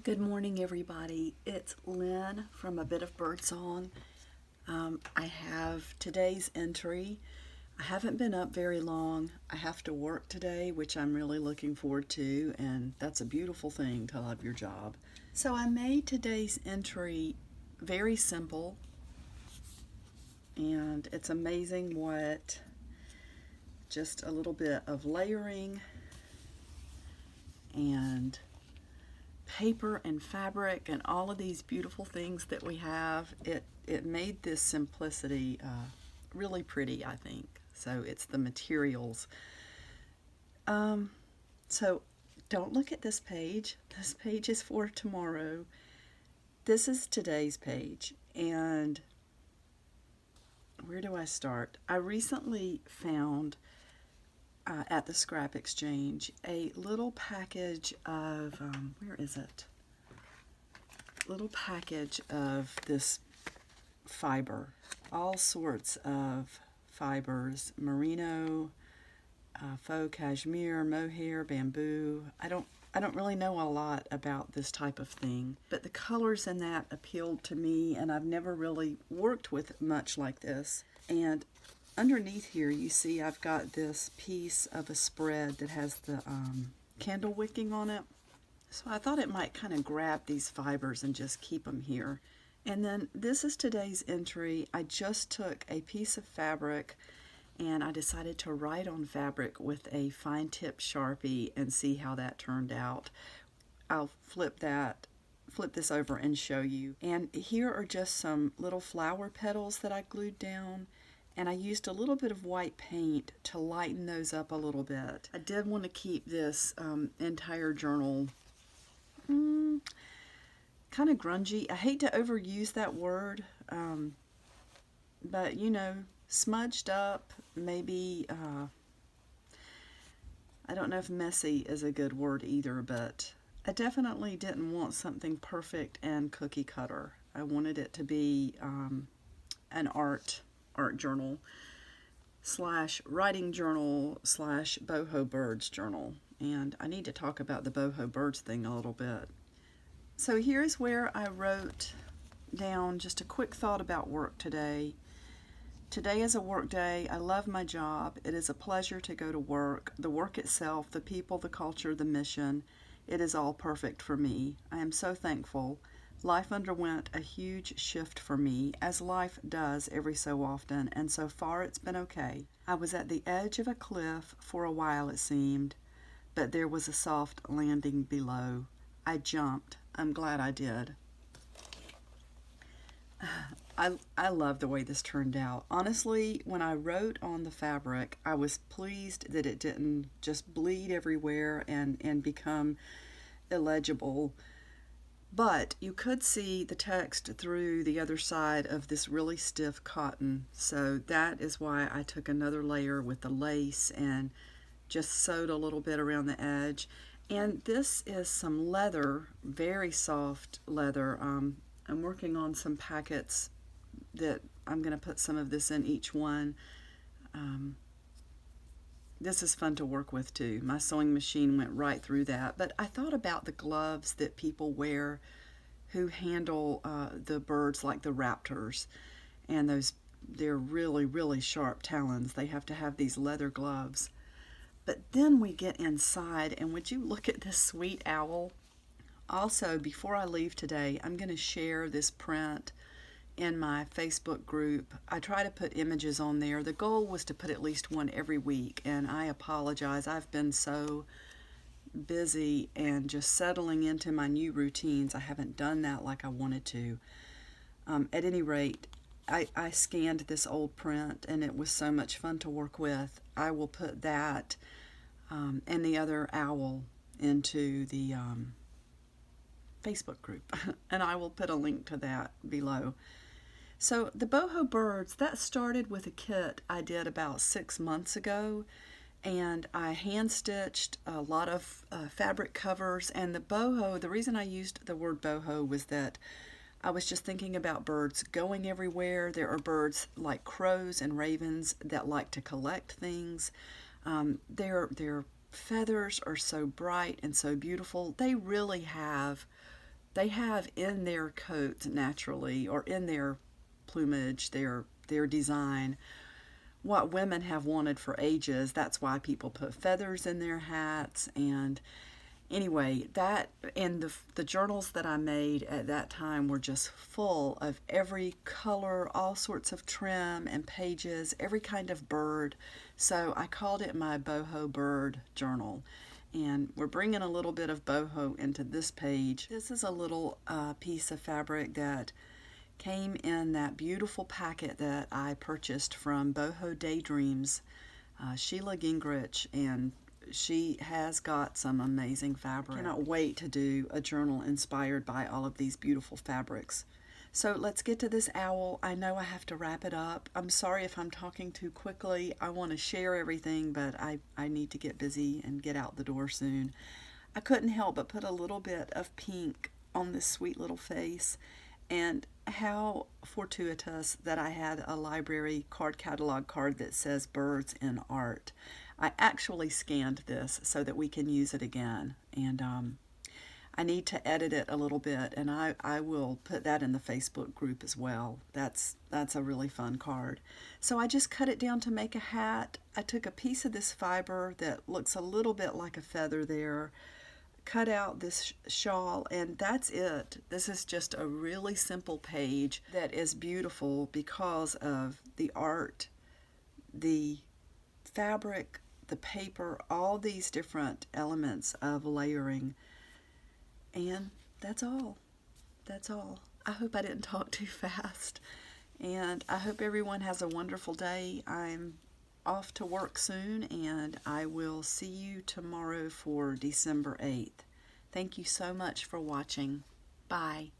Good morning, everybody. It's Lynn from A Bit of Birdsong. I have today's entry. I haven't been up very long. I have to work today, which I'm really looking forward to, and that's a beautiful thing to love your job. So I made today's entry very simple, and it's amazing what just a little bit of layering and paper and fabric and all of these beautiful things that we have, it made this simplicity really pretty, I think. So it's the materials. So don't look at this page. This page is for tomorrow. This is today's page. And where do I start? I recently found at the scrap exchange a little package of where is it? Little package of this fiber, all sorts of fibers: merino, faux cashmere, mohair, bamboo. I don't really know a lot about this type of thing, but the colors in that appealed to me, and I've never really worked with much like this. And underneath here, you see I've got this piece of a spread that has the candle wicking on it. So I thought it might kind of grab these fibers and just keep them here. And then this is today's entry. I just took a piece of fabric and I decided to write on fabric with a fine tip Sharpie and see how that turned out. I'll flip this over and show you. And here are just some little flower petals that I glued down. And I used a little bit of white paint to lighten those up a little bit. I did want to keep this entire journal kind of grungy. I hate to overuse that word, but you know, smudged up, maybe, I don't know if messy is a good word either, but I definitely didn't want something perfect and cookie cutter. I wanted it to be an art journal slash writing journal slash boho birds journal. And I need to talk about the boho birds thing a little bit. So here's where I wrote down just a quick thought about work today. Today is a work day. I love my job. It is a pleasure to go to work. The work itself, the people, the culture, the mission, it is all perfect for me. I am so thankful. Life underwent a huge shift for me, as life does every so often, and so far it's been okay. I was at the edge of a cliff for a while, it seemed, but there was a soft landing below. I jumped. I'm glad I did. I love the way this turned out. Honestly, when I wrote on the fabric, I was pleased that it didn't just bleed everywhere and become illegible. But you could see the text through the other side of this really stiff cotton. So that is why I took another layer with the lace and just sewed a little bit around the edge. And this is some leather, very soft leather. I'm working on some packets that I'm going to put some of this in each one. This is fun to work with too. My sewing machine went right through that. But I thought about the gloves that people wear who handle the birds like the raptors. And they're really, really sharp talons. They have to have these leather gloves. But then we get inside, and would you look at this sweet owl? Also, before I leave today, I'm going to share this print in my Facebook group. I try to put images on there. The goal was to put at least one every week, and I apologize. I've been so busy and just settling into my new routines. I haven't done that like I wanted to. At any rate, I scanned this old print, and it was so much fun to work with. I will put that and the other owl into the Facebook group, and I will put a link to that below. So the boho birds, that started with a kit I did about 6 months ago, and I hand stitched a lot of fabric covers. And the boho, the reason I used the word boho was that I was just thinking about birds going everywhere. There are birds like crows and ravens that like to collect things. Their feathers are so bright and so beautiful. They really have they have in their coats naturally, or in their plumage, their design, what women have wanted for ages. That's why people put feathers in their hats. And anyway, that and the journals that I made at that time were just full of every color, all sorts of trim and pages, every kind of bird. So I called it my boho bird journal. And we're bringing a little bit of boho into this page. This is a little piece of fabric that came in that beautiful packet that I purchased from Boho Daydreams, Sheila Gingrich, and she has got some amazing fabric. I cannot wait to do a journal inspired by all of these beautiful fabrics. So let's get to this owl. I know I have to wrap it up. I'm sorry if I'm talking too quickly. I want to share everything, but I need to get busy and get out the door soon. I couldn't help but put a little bit of pink on this sweet little face. And how fortuitous that I had a library card catalog card that says birds in art. I actually scanned this so that we can use it again. And I need to edit it a little bit, and I will put that in the Facebook group as well. That's a really fun card. So I just cut it down to make a hat. I took a piece of this fiber that looks a little bit like a feather there, cut out this shawl, and that's it. This is just a really simple page that is beautiful because of the art, the fabric, the paper, all these different elements of layering. And that's all. That's all. I hope I didn't talk too fast. And I hope everyone has a wonderful day. I'm off to work soon, and I will see you tomorrow for December 8th. Thank you so much for watching. Bye.